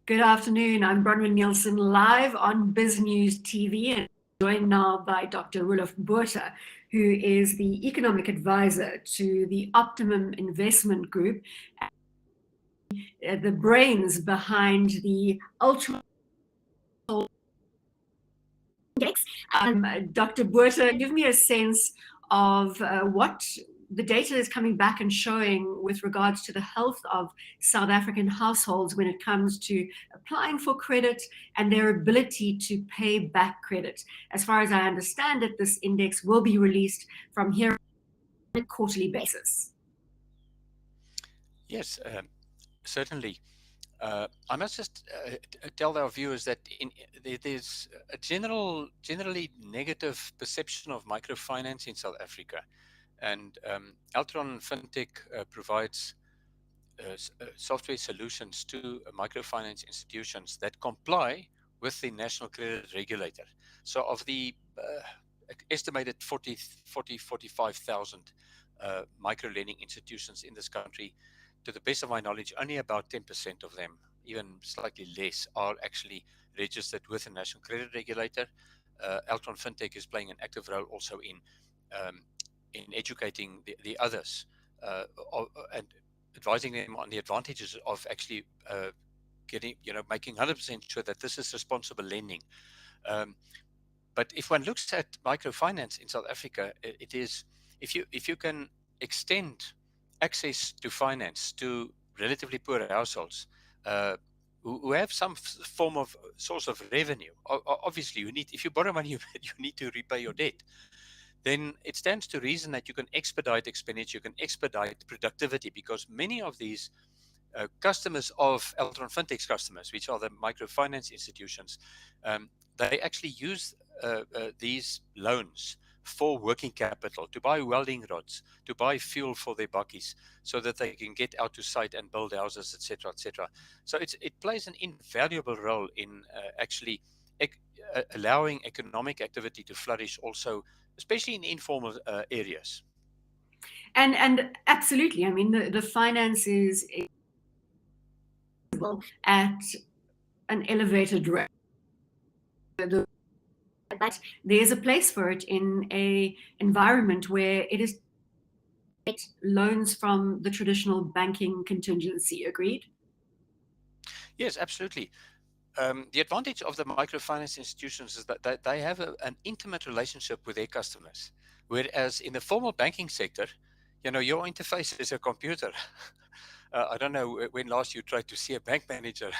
Good afternoon. I'm Bronwyn Nielsen, live on Biz News TV, and joined now by Dr. Roelof Botha, who is the economic advisor to the Optimum Investment Group, the brains behind the Altron Fintech. Dr. Botha, give me a sense of what the data is coming back and showing with regards to the health of South African households when it comes to applying for credit and their ability to pay back credit. As far as I understand it, this index will be released from here on a quarterly basis. Yes, certainly. I must just tell our viewers that there's a generally negative perception of microfinance in South Africa. And Altron Fintech provides software solutions to microfinance institutions that comply with the National Credit Regulator. So of the estimated 45,000 micro-lending institutions in this country, to the best of my knowledge, only about 10% of them, even slightly less, are actually registered with the National Credit Regulator. Altron Fintech is playing an active role also in educating the others and advising them on the advantages of actually making 100% sure that this is responsible lending. But if one looks at microfinance in South Africa, it is, if you can extend access to finance to relatively poor households who have some form of source of revenue. Obviously, if you borrow money, you need to repay your debt. Then it stands to reason that you can expedite expenditure, you can expedite productivity, because many of these customers of Altron Fintech's customers, which are the microfinance institutions, they actually use these loans for working capital, to buy welding rods, to buy fuel for their bakkies, so that they can get out to site and build houses, etc., etc. So it plays an invaluable role in actually allowing economic activity to flourish also, especially in informal areas. And absolutely, I mean, the finance is at an elevated rate. But there's a place for it in a environment where it is loans from the traditional banking contingency. Agreed? Yes, absolutely. The advantage of the microfinance institutions is that they have an intimate relationship with their customers, whereas in the formal banking sector, your interface is a computer. I don't know when last you tried to see a bank manager.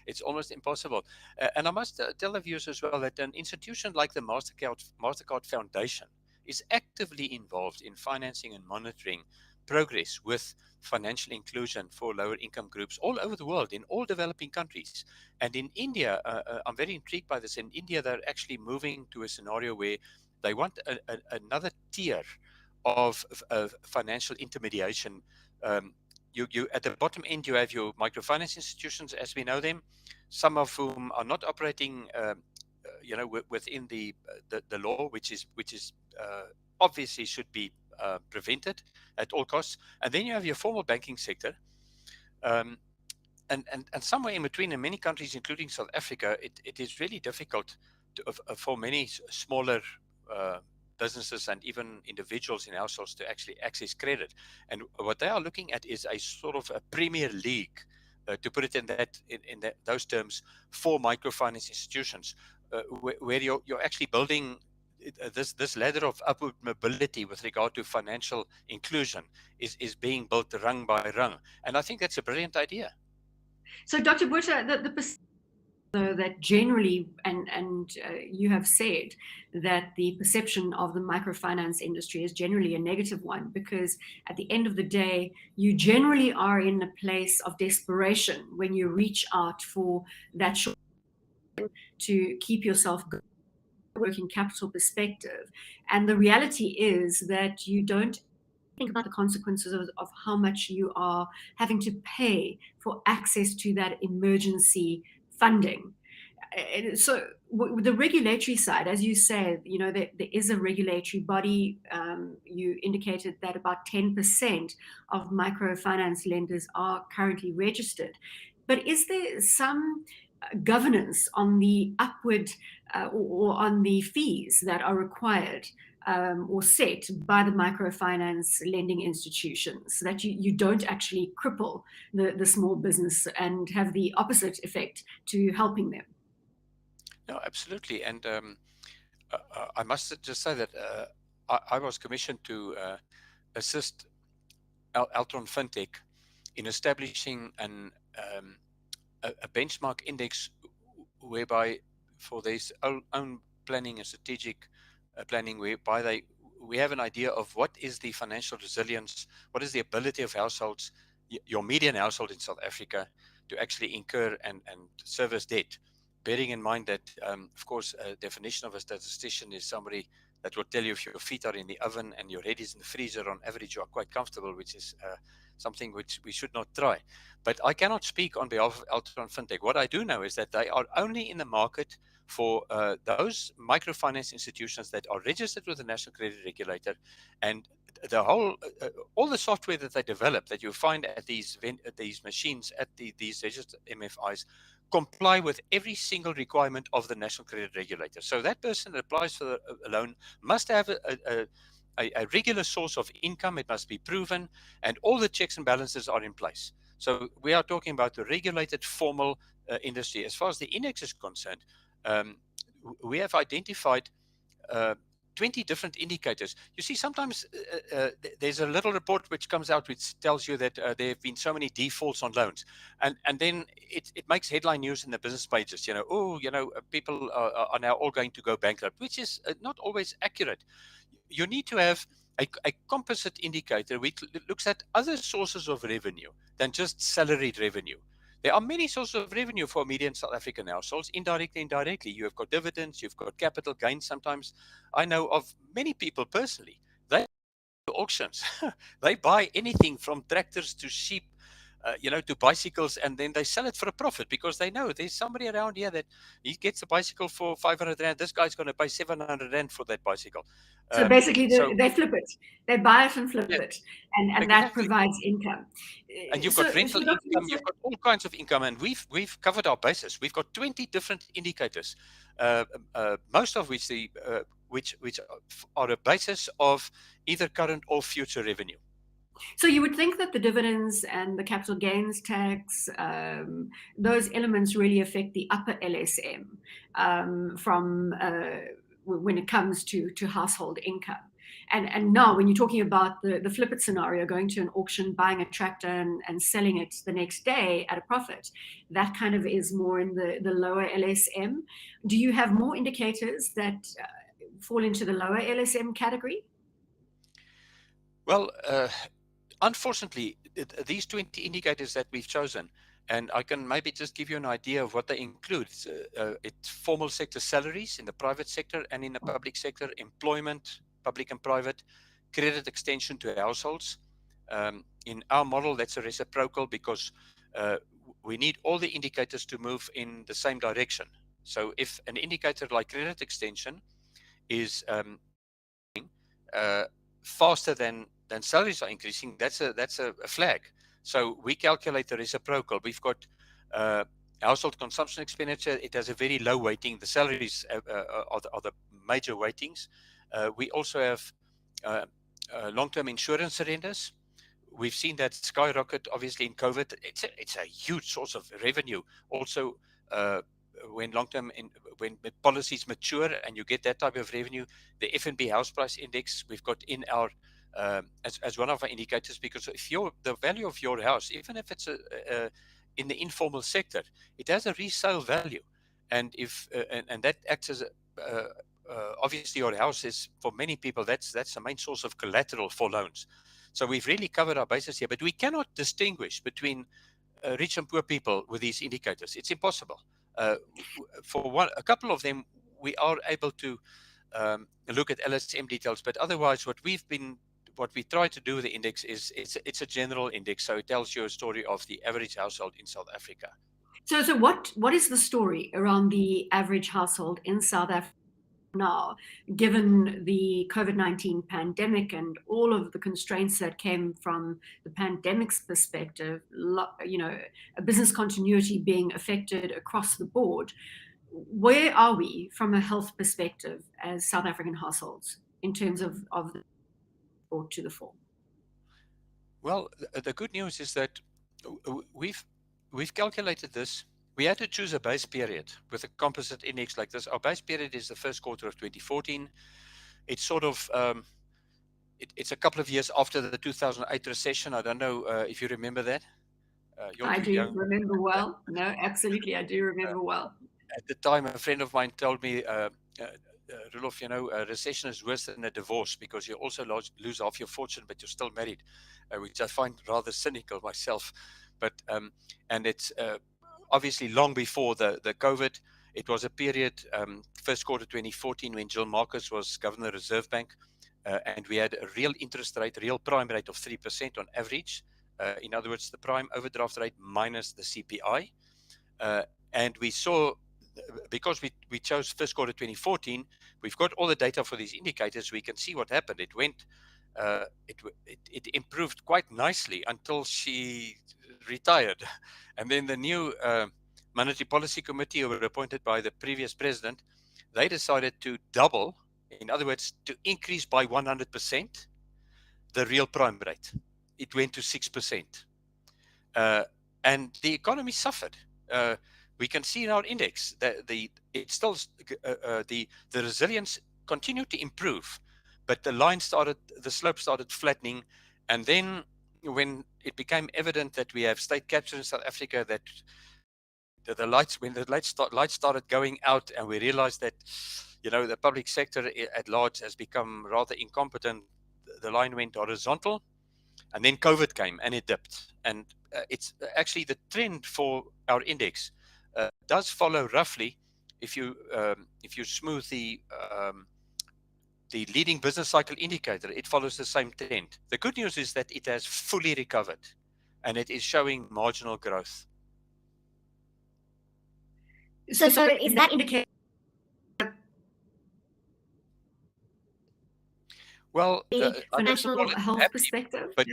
It's almost impossible. And I must tell the viewers as well that an institution like the MasterCard Foundation is actively involved in financing and monitoring progress with financial inclusion for lower income groups all over the world, in all developing countries. And in India, I'm very intrigued by this. In India, they're actually moving to a scenario where they want another tier of financial intermediation. You at the bottom end, you have your microfinance institutions as we know them, some of whom are not operating within the law, which is obviously should be prevented at all costs. And then you have your formal banking sector, and somewhere in between, in many countries, including South Africa, it is really difficult for many smaller businesses and even individuals in households to actually access credit. And what they are looking at is a sort of a premier league, to put it in those terms, for microfinance institutions, where you're actually building this ladder of upward mobility with regard to financial inclusion is being built rung by rung. And I think that's a brilliant idea. So, Dr. Botha, that generally, and you have said that the perception of the microfinance industry is generally a negative one, because at the end of the day, you generally are in a place of desperation when you reach out for that short to keep yourself going from a working capital perspective. And the reality is that you don't think about the consequences of how much you are having to pay for access to that emergency funding. So the regulatory side, as you say, there is a regulatory body. You indicated that about 10% of microfinance lenders are currently registered. But is there some governance on the upward or on the fees that are required or set by the microfinance lending institutions, so that you don't actually cripple the small business and have the opposite effect to helping them? No, absolutely. And I must just say that I was commissioned to assist Altron Fintech in establishing a benchmark index whereby for their own planning and strategic planning, whereby we have an idea of what is the financial resilience, what is the ability of households, your median household in South Africa, to actually incur and service debt. Bearing in mind that, of course, a definition of a statistician is somebody that will tell you if your feet are in the oven and your head is in the freezer. On average, you are quite comfortable, which is something which we should not try. But I cannot speak on behalf of Altron Fintech. What I do know is that they are only in the market for those microfinance institutions that are registered with the National Credit Regulator, and the whole, all the software that they develop that you find at these machines at these registered MFIs comply with every single requirement of the National Credit Regulator. So that person that applies for a loan must have a regular source of income. It must be proven, and all the checks and balances are in place. So we are talking about the regulated formal industry. As far as the index is concerned, we have identified 20 different indicators. You see, sometimes there's a little report which comes out which tells you that there have been so many defaults on loans, and then it makes headline news in the business pages. People are now all going to go bankrupt, which is not always accurate. You need to have a composite indicator which looks at other sources of revenue than just salaried revenue. There are many sources of revenue for median South African households, indirectly and directly. You have got dividends, you've got capital gains sometimes. I know of many people personally, they go to auctions. They buy anything from tractors to sheep, to bicycles, and then they sell it for a profit because they know there's somebody around here that he gets a bicycle for 500 Rand. This guy's going to pay 700 Rand for that bicycle. So basically, they flip it. They buy it and flip Yeah, it, and exactly. That provides income. And you've got rental income, you've got all kinds of income, and we've covered our bases. We've got 20 different indicators, most of which which are a basis of either current or future revenue. So you would think that the dividends and the capital gains tax, those elements really affect the upper LSM from when it comes to household income. And now when you're talking about the flip it scenario, going to an auction, buying a tractor and selling it the next day at a profit, that kind of is more in the lower LSM. Do you have more indicators that fall into the lower LSM category? Well, unfortunately, these 20 indicators that we've chosen, and I can maybe just give you an idea of what they include. It's formal sector salaries in the private sector and in the public sector, employment, public and private, credit extension to households. In our model, that's a reciprocal because we need all the indicators to move in the same direction. So if an indicator like credit extension is faster than salaries are increasing, that's a flag. So we calculate the reciprocal. We've got household consumption expenditure. It has a very low weighting. The salaries are the major weightings. We also have long-term insurance surrenders. We've seen that skyrocket, obviously, in COVID. It's a huge source of revenue. Also, when when policies mature and you get that type of revenue, the F&B house price index we've got in our as one of our indicators, because if the value of your house, even if it's in the informal sector, it has a resale value, and if and that acts as obviously your house is, for many people, that's the main source of collateral for loans. So we've really covered our bases here, but we cannot distinguish between rich and poor people with these indicators. It's impossible. For a couple of them, we are able to look at LSM details, but otherwise, what we try to do with the index is it's a general index, so it tells you a story of the average household in South Africa. So what is the story around the average household in South Africa? now, given the COVID-19 pandemic and all of the constraints that came from the pandemic's perspective, a business continuity being affected across the board. Where are we from a health perspective as South African households in terms of the brought to the fore? Well, the good news is that we've calculated this. We had to choose a base period with a composite index like this. Our base period is the first quarter of 2014. It's sort of it's a couple of years after the 2008 recession. I don't know if you remember that. You're I too do young. remember well. No, absolutely, I do remember well. At the time, a friend of mine told me, Roelof, a recession is worse than a divorce because you also lose half your fortune, but you're still married, which I find rather cynical myself. But and it's obviously long before the COVID. It was a period, first quarter 2014, when Jill Marcus was governor of the Reserve Bank, and we had a real interest rate, real prime rate of 3% on average. In other words, the prime overdraft rate minus the CPI. And we saw, because we chose first quarter 2014, we've got all the data for these indicators. We can see what happened. It went, it improved quite nicely until she retired, and then the new Monetary Policy Committee, who were appointed by the previous president, they decided to double, in other words, to increase by 100% the real prime rate. It went to 6%, and the economy suffered. We can see in our index that the resilience continued to improve, but the slope started flattening. And then when it became evident that we have state capture in South Africa, that when the lights started going out, and we realized that the public sector at large has become rather incompetent, the line went horizontal. And then COVID came and it dipped. And it's actually the trend for our index does follow roughly, if you smooth the leading business cycle indicator, it follows the same trend. The good news is that it has fully recovered and it is showing marginal growth. So is that indicating? Well, financial health perspective, but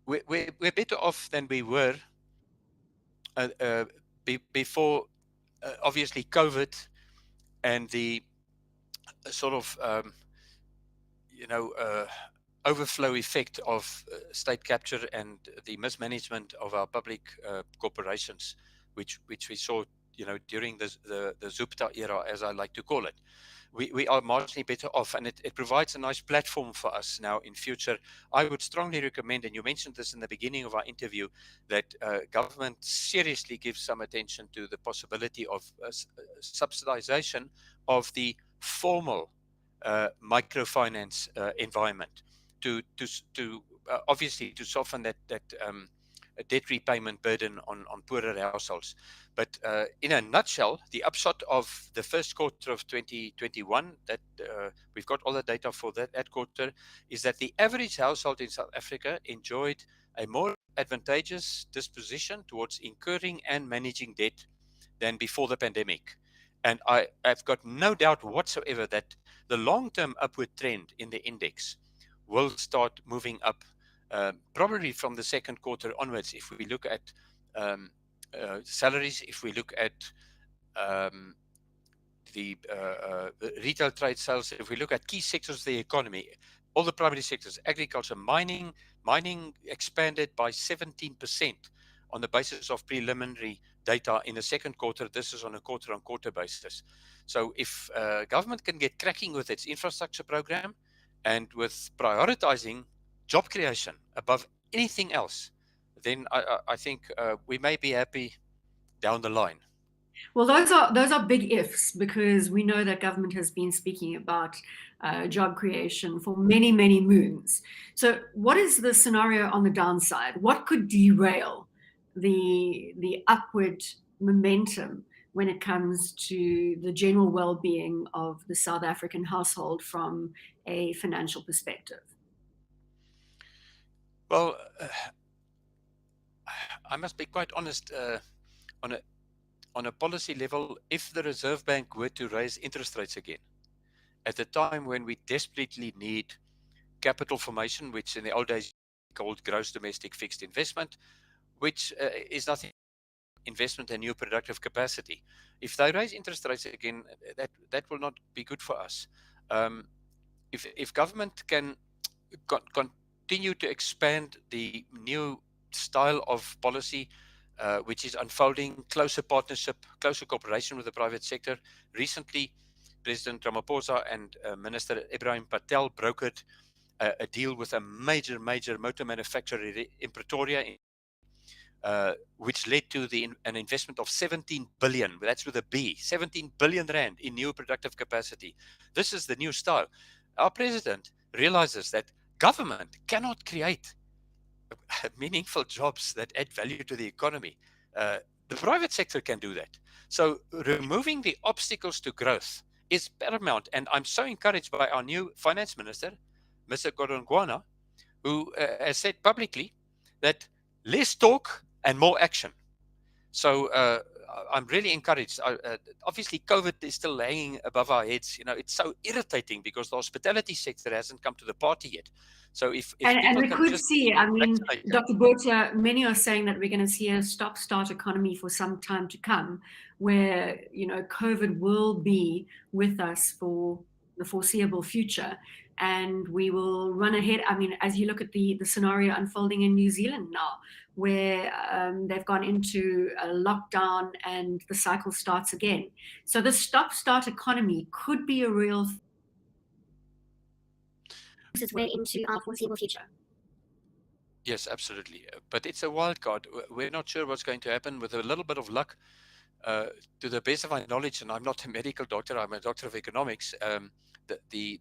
we're better off than we were before, obviously, COVID and the sort of overflow effect of state capture and the mismanagement of our public corporations, which we saw during the Zupta era, as I like to call it. We are marginally better off, and it provides a nice platform for us now in future. I would strongly recommend, and you mentioned this in the beginning of our interview, that government seriously gives some attention to the possibility of subsidization of the formal microfinance environment to obviously to soften that debt repayment burden on poorer households. But in a nutshell, the upshot of the first quarter of 2021, that we've got all the data for that quarter, is that the average household in South Africa enjoyed a more advantageous disposition towards incurring and managing debt than before the pandemic. And I've got no doubt whatsoever that the long-term upward trend in the index will start moving up, probably from the second quarter onwards. If we look at salaries, if we look at the retail trade sales, if we look at key sectors of the economy, all the primary sectors, agriculture, mining expanded by 17% on the basis of preliminary data in the second quarter. This is on a quarter-on-quarter basis. So if government can get cracking with its infrastructure program and with prioritizing job creation above anything else, then I think we may be happy down the line. Well, those are big ifs, because we know that government has been speaking about job creation for many, many moons. So what is the scenario on the downside? What could derail the upward momentum when it comes to the general well-being of the South African household from a financial perspective? Well, I must be quite honest. on a policy level, if the Reserve Bank were to raise interest rates again, at a time when we desperately need capital formation, which in the old days called gross domestic fixed investment, which is nothing investment and new productive capacity. If they raise interest rates again, that will not be good for us. If government can continue to expand the new style of policy, which is unfolding, closer partnership, closer cooperation with the private sector. Recently, President Ramaphosa and Minister Ibrahim Patel brokered a deal with a major motor manufacturer in Pretoria, which led to an investment of 17 billion, that's with a B, 17 billion rand in new productive capacity. This is the new style. Our president realizes that government cannot create meaningful jobs that add value to the economy. The private sector can do that. So removing the obstacles to growth is paramount. And I'm so encouraged by our new finance minister, Mr. Godongwana, who has said publicly that less talk and more action. So I'm really encouraged. Obviously, COVID is still hanging above our heads. You know, it's so irritating because the hospitality sector hasn't come to the party yet. So if And people we can could just see, I mean, vaccinate, Dr. Botha, many are saying that we're going to see a stop-start economy for some time to come, where, you know, COVID will be with us for the foreseeable future. And we will run ahead. I mean, as you look at the scenario unfolding in New Zealand now, where they've gone into a lockdown and the cycle starts again. So the stop-start economy could be a real its way into our foreseeable future. yes, absolutely. But it's a wild card. We're not sure what's going to happen. With a little bit of luck, to the best of my knowledge, and I'm not a medical doctor, I'm a doctor of economics, the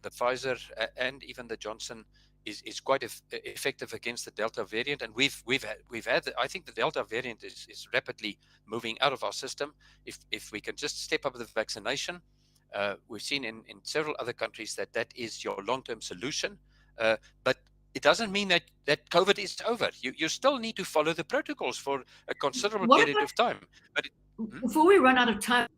Pfizer and even the Johnson is quite effective against the Delta variant. And we've had I think the Delta variant is rapidly moving out of our system. If we can just step up the vaccination, we've seen in several other countries that is your long-term solution. But it doesn't mean that COVID is over. You still need to follow the protocols for a considerable period of time. But before we run out of time,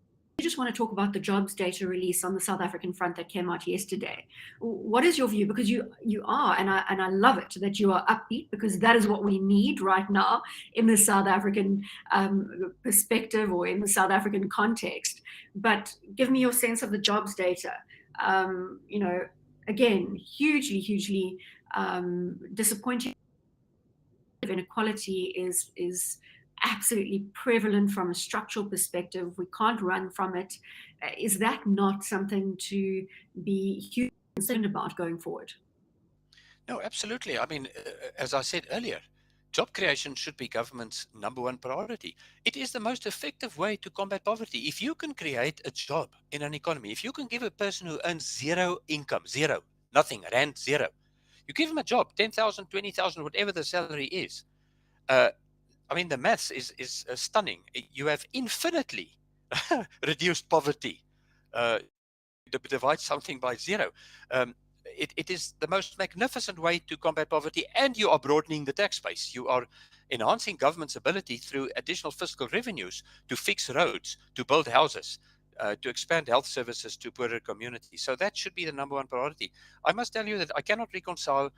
I just want to talk about the jobs data release on the South African front that came out yesterday. What is your view? Because you are, and I love it that you are upbeat, because that is what we need right now in the South African perspective or in the South African context. But give me your sense of the jobs data. You know, again, hugely disappointing. Inequality is absolutely prevalent from a structural perspective. We can't run from it. Is that not something to be hugely concerned about going forward? no, absolutely. I mean, as I said earlier, job creation should be government's number one priority. It is the most effective way to combat poverty. If you can create a job in an economy, if you can give a person who earns zero income, zero, nothing, rand zero, you give him a job, 10,000, 20,000, whatever the salary is. I mean, the maths is stunning. You have infinitely reduced poverty. Divide something by zero. It is the most magnificent way to combat poverty, and you are broadening the tax base. You are enhancing government's ability through additional fiscal revenues to fix roads, to build houses, to expand health services to poorer communities. So that should be the number one priority. I must tell you that I cannot reconcile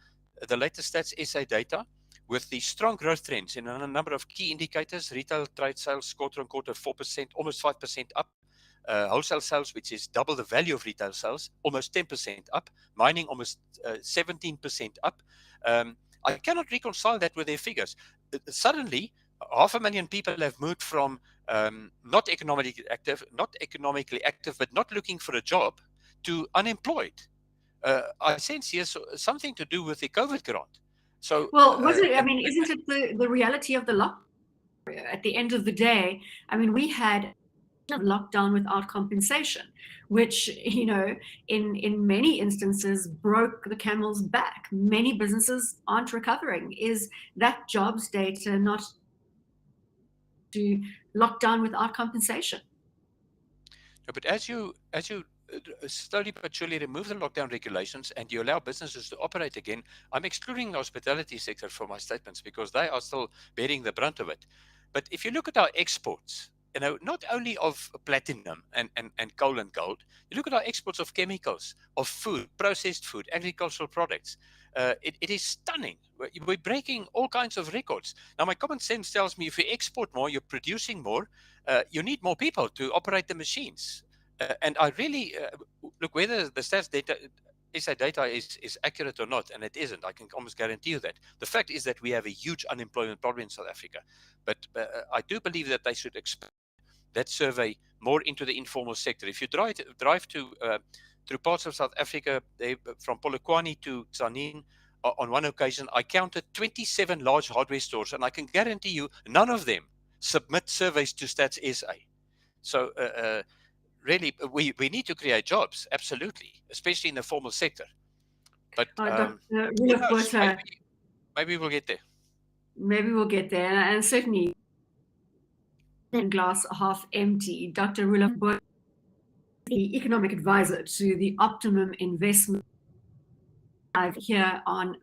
the latest Stats SA data with the strong growth trends in a number of key indicators. Retail trade sales quarter-on-quarter 4%, almost 5% up. Wholesale sales, which is double the value of retail sales, almost 10% up. Mining almost 17% up. I cannot reconcile that with their figures. Suddenly, 500,000 people have moved from not economically active, but not looking for a job, to unemployed. I sense here something to do with the COVID grant. So, well, was it? I mean, isn't it the reality of the lockdown? At the end of the day, I mean, we had a lockdown without compensation, which, you know, in many instances broke the camel's back. Many businesses aren't recovering. Is that jobs data not to lockdown without compensation? No, but as you slowly but surely remove the lockdown regulations and you allow businesses to operate again, I'm excluding the hospitality sector from my statements because they are still bearing the brunt of it. But if you look at our exports, not only of platinum and coal and gold. You look at our exports of chemicals, of food, processed food, agricultural products. It is stunning. We're breaking all kinds of records. Now, my common sense tells me if you export more, you're producing more, you need more people to operate the machines. And I really look whether the stats data. SA data is accurate or not, and it isn't. I can almost guarantee you that. The fact is that we have a huge unemployment problem in South Africa. But I do believe that they should expand that survey more into the informal sector. If you drive to through parts of South Africa, from Polokwane to Tzaneen, on one occasion, I counted 27 large hardware stores, and I can guarantee you none of them submit surveys to Stats SA. So really, we need to create jobs, absolutely, especially in the formal sector. But Dr. who Roelof knows? Botha, Maybe we'll get there. maybe we'll get there, and certainly glass half empty. Dr. Roelof Botha, the economic advisor to the Optimum Investment Group, here on